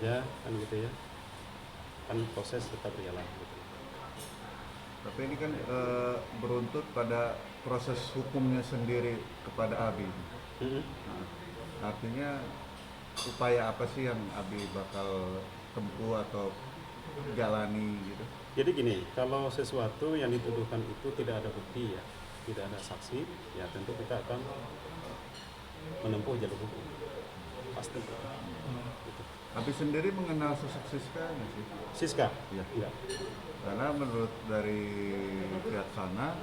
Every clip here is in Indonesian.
aja kan gitu ya, kan proses tetap berjalan gitu. Tapi ini kan beruntut pada proses hukumnya sendiri kepada Abi. Mm-mm. Nah, artinya upaya apa sih yang Abi bakal tempuh atau jalani gitu? Jadi gini, kalau sesuatu yang dituduhkan itu tidak ada bukti ya, tidak ada saksi, ya tentu kita akan menempuh jalur hukum, pasti. Gitu. Abi sendiri mengenal sosok Siska nggak sih? Siska? Iya. Enggak. Karena menurut dari pihak sana,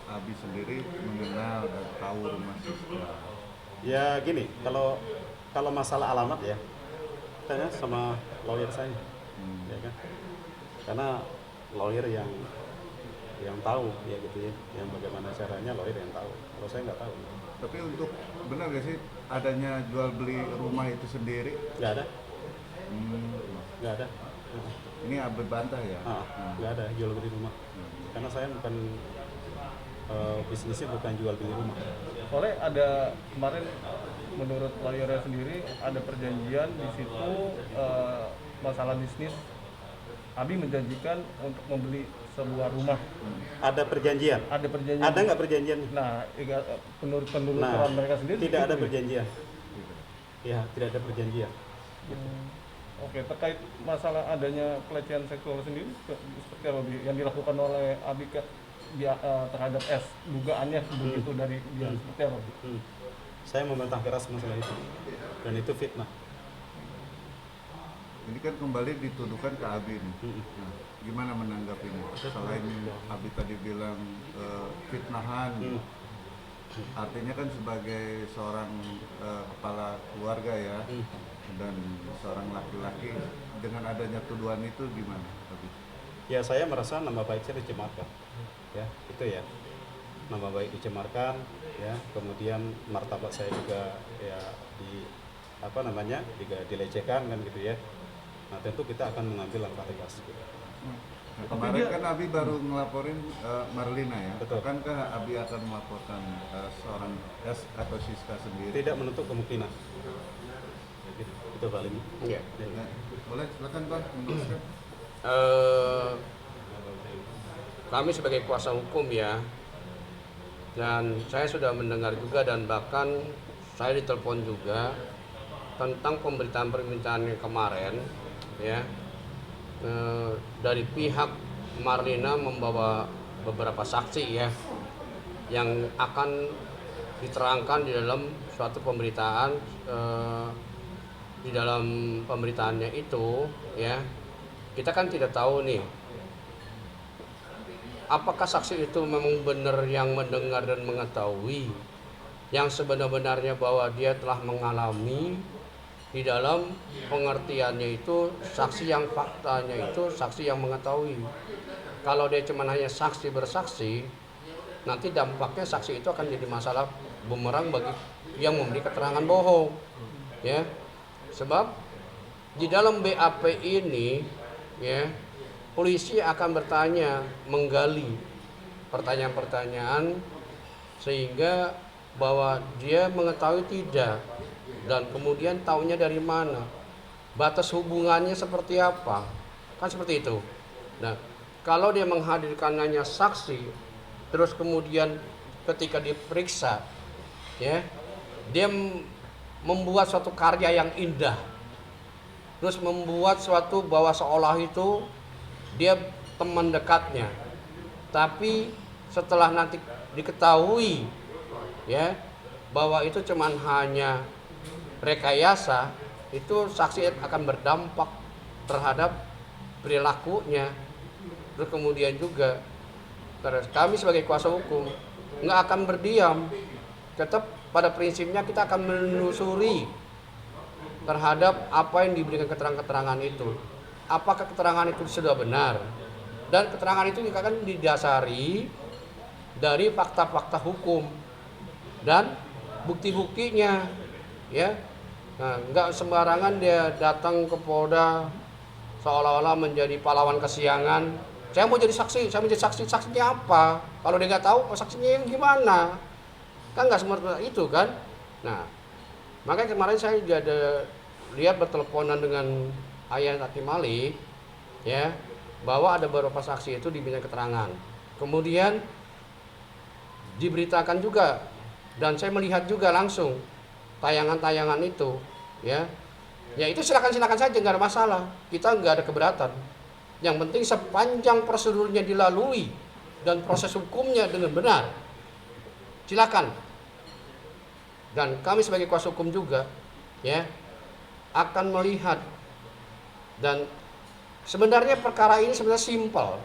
Abi sendiri mengenal dan tahu rumah Siska. Ya gini, kalau masalah alamat ya, tanya sama lawyer saya, ya kan? Karena lawyer yang tahu ya gitu ya, yang bagaimana caranya lawyer yang tahu. Kalau saya nggak tahu. Tapi untuk benar gak sih adanya jual beli rumah itu sendiri? Nggak ada, Hmm, nggak ada. ini Abi bantah ya? Nggak ada jual beli rumah. Karena saya bukan bisnisnya bukan jual beli rumah. Soalnya ada kemarin menurut lawyernya sendiri ada perjanjian di situ masalah bisnis. Abi menjanjikan untuk membeli sebuah rumah. Ada perjanjian. Ada perjanjian. Ada nggak perjanjian? Nah, menurut Nah, penuturan mereka sendiri tidak ada gitu ya? perjanjian. Ya, tidak ada perjanjian. Oke, terkait masalah adanya pelecehan seksual sendiri seperti apa Bi, yang dilakukan oleh Abi terhadap S, dugaannya begitu dari dia seperti apa Bi? Saya membantah keras masalah itu, dan itu fitnah. Ini kan kembali dituduhkan ke Abi nih. Nah, gimana menanggapinya? Selain Abi tadi bilang fitnahan, artinya kan sebagai seorang kepala keluarga ya, dan seorang laki-laki, dengan adanya tuduhan itu gimana Abi? Ya, saya merasa nama baik saya dicemarkan. Ya, itu ya. Nama baik dicemarkan, ya. Kemudian martabat saya juga ya juga dilecehkan kan gitu ya. Nah, tentu kita akan mengambil langkah tegas. Nah, kemarin kan Abi baru ngelaporin Marlina ya. Betul. Akankah Abi akan melaporkan seorang S atau Siska sendiri? Tidak menutup kemungkinan. Itu Pak Lini. Iya. Nah, boleh silakan Pak meneruskan. Kami sebagai kuasa hukum ya, dan saya sudah mendengar juga dan bahkan saya ditelepon juga tentang pemberitaan-pemberitaan yang kemarin ya, dari pihak Marlina membawa beberapa saksi ya yang akan diterangkan di dalam suatu pemberitaan. Di dalam pemberitaannya itu ya, kita kan tidak tahu nih apakah saksi itu memang benar yang mendengar dan mengetahui yang sebenar-benarnya bahwa dia telah mengalami. Di dalam pengertiannya itu saksi yang faktanya itu saksi yang mengetahui. Kalau dia cuma hanya saksi bersaksi, nanti dampaknya saksi itu akan jadi masalah bumerang bagi yang memberi keterangan bohong ya. Sebab di dalam BAP ini ya, polisi akan bertanya, menggali pertanyaan-pertanyaan sehingga bahwa dia mengetahui tidak, dan kemudian taunya dari mana, batas hubungannya seperti apa, kan seperti itu. Nah, kalau dia menghadirkan hanya saksi, terus kemudian ketika diperiksa ya, dia membuat suatu karya yang indah, terus membuat suatu bahwa seolah itu dia teman dekatnya, tapi setelah nanti diketahui ya bahwa itu cuman hanya rekayasa, itu saksi akan berdampak terhadap perilakunya. Terus kemudian juga kami sebagai kuasa hukum nggak akan berdiam, tetap pada prinsipnya kita akan menelusuri terhadap apa yang diberikan keterangan-keterangan itu, apakah keterangan itu sudah benar, dan keterangan itu juga akan didasari dari fakta-fakta hukum dan bukti-buktinya ya. Nah, nggak sembarangan dia datang ke Polda seolah-olah menjadi pahlawan kesiangan. Saya mau jadi saksi, saya menjadi saksi. Saksinya apa? Kalau dia nggak tahu, saksinya yang gimana? Kan nggak seperti itu kan. Nah, makanya kemarin saya juga ada lihat berteleponan dengan ayah Hakim Malik, ya, bahwa ada beberapa saksi itu diminta keterangan. Kemudian diberitakan juga, dan saya melihat juga langsung tayangan-tayangan itu, ya. Ya itu silakan saja, nggak ada masalah. Kita nggak ada keberatan. Yang penting sepanjang prosedurnya dilalui dan proses hukumnya dengan benar, silakan. Dan kami sebagai kuasa hukum juga, ya, akan melihat. Dan sebenarnya perkara ini sebenarnya simpel.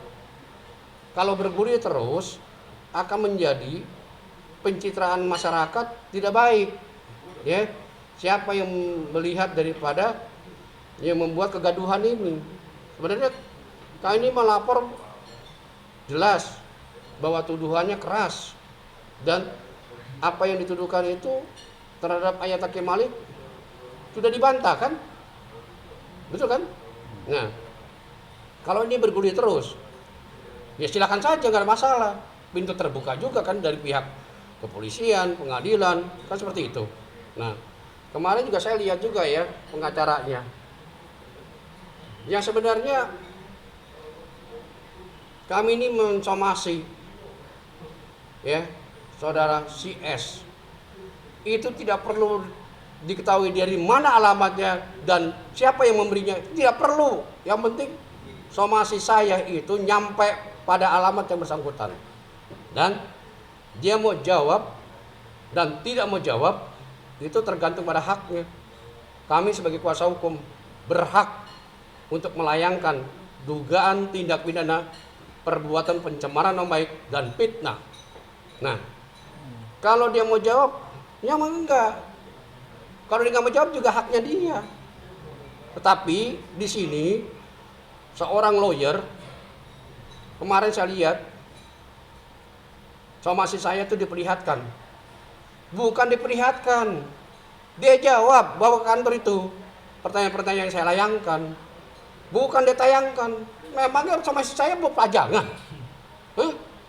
Kalau bergulir terus akan menjadi pencitraan masyarakat tidak baik, ya. Siapa yang melihat daripada yang membuat kegaduhan ini? Sebenarnya kami ini melapor jelas bahwa tuduhannya keras, dan apa yang dituduhkan itu terhadap ayah Hakim Malik sudah dibantah kan? Betul kan? Nah, kalau ini bergulir terus, ya silakan saja, nggak ada masalah. Pintu terbuka juga kan dari pihak kepolisian, pengadilan, kan seperti itu. Nah, kemarin juga saya lihat juga ya pengacaranya. Yang sebenarnya kami ini mensomasi, ya, saudara CS. Itu tidak perlu diketahui dari mana alamatnya dan siapa yang memberinya, tidak perlu. Yang penting somasi saya itu nyampe pada alamat yang bersangkutan, dan dia mau jawab dan tidak mau jawab itu tergantung pada haknya. Kami sebagai kuasa hukum berhak untuk melayangkan dugaan tindak pidana perbuatan pencemaran nama baik dan fitnah. Nah, kalau dia mau jawab, ya enggak. Kalau dia nggak mau jawab juga haknya dia. Tetapi di sini seorang lawyer, kemarin saya lihat somasi saya itu diperlihatkan. Bukan diperlihatkan, dia jawab bahwa kantor itu pertanyaan-pertanyaan yang saya layangkan, bukan ditayangkan. Memangnya somasi saya mau pajangan?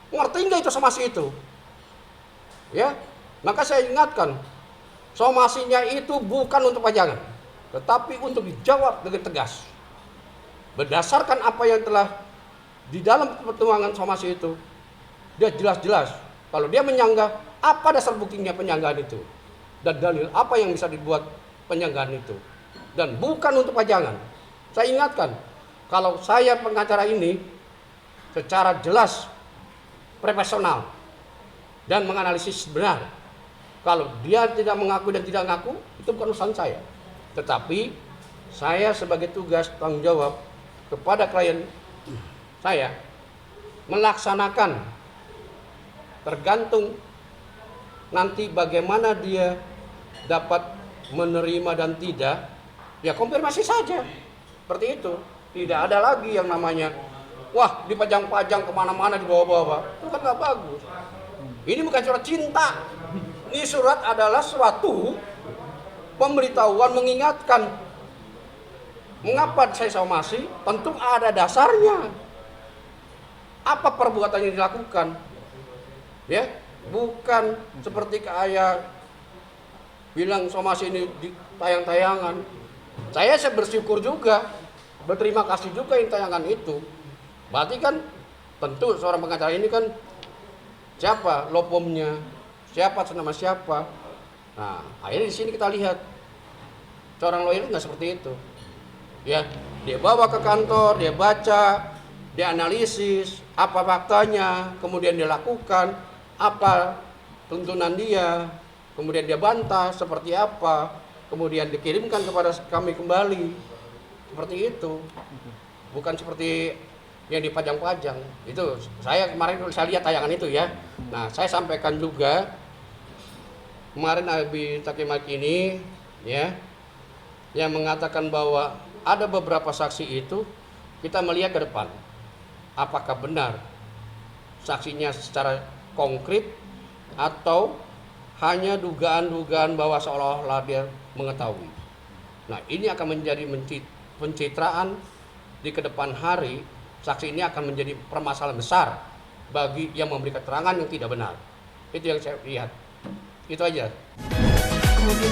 Ngerti nggak itu somasi itu? Ya, maka saya ingatkan, somasinya itu bukan untuk pajangan, tetapi untuk dijawab dengan tegas. Berdasarkan apa yang telah di dalam pertimbangan somasi itu, dia jelas-jelas kalau dia menyanggah, apa dasar buktinya penyanggahan itu, dan dalil apa yang bisa dibuat penyanggahan itu, dan bukan untuk pajangan. Saya ingatkan, kalau saya pengacara ini secara jelas, profesional, dan menganalisis benar. Kalau dia tidak mengaku dan tidak mengaku, itu bukan urusan saya. Tetapi saya sebagai tugas tanggung jawab kepada klien saya melaksanakan, tergantung nanti bagaimana dia dapat menerima dan tidak, ya konfirmasi saja. Seperti itu. Tidak ada lagi yang namanya, wah dipajang-pajang kemana-mana di bawah-bawah. Itu kan gak bagus. Ini bukan surat cinta. Ini surat adalah suatu pemberitahuan, mengingatkan. Mengapa saya somasi? Tentu ada dasarnya. Apa perbuatan yang dilakukan? Ya, bukan seperti kayak bilang somasi ini di tayang-tayangan. Saya bersyukur juga, berterima kasih juga yang tayangan itu. Berarti kan tentu seorang pengacara ini kan siapa lopomnya, siapa nama siapa. Nah, akhirnya di sini kita lihat seorang lawyer nggak seperti itu. Ya, dia bawa ke kantor, dia baca, dia analisis apa faktanya, kemudian dia lakukan apa tuntunan dia, kemudian dia bantah seperti apa, kemudian dikirimkan kepada kami kembali. Seperti itu. Bukan seperti yang dipajang-pajang. Itu saya kemarin saya lihat tayangan itu ya. Nah, saya sampaikan juga kemarin Abi Hakim Malik ini ya, yang mengatakan bahwa ada beberapa saksi itu kita melihat ke depan. Apakah benar saksinya secara konkret atau hanya dugaan-dugaan bahwa seolah-olah dia mengetahui. Nah, ini akan menjadi pencitraan di kedepan hari. Saksi ini akan menjadi permasalahan besar bagi yang memberi keterangan yang tidak benar. Itu yang saya lihat. Itu aja. Kemudian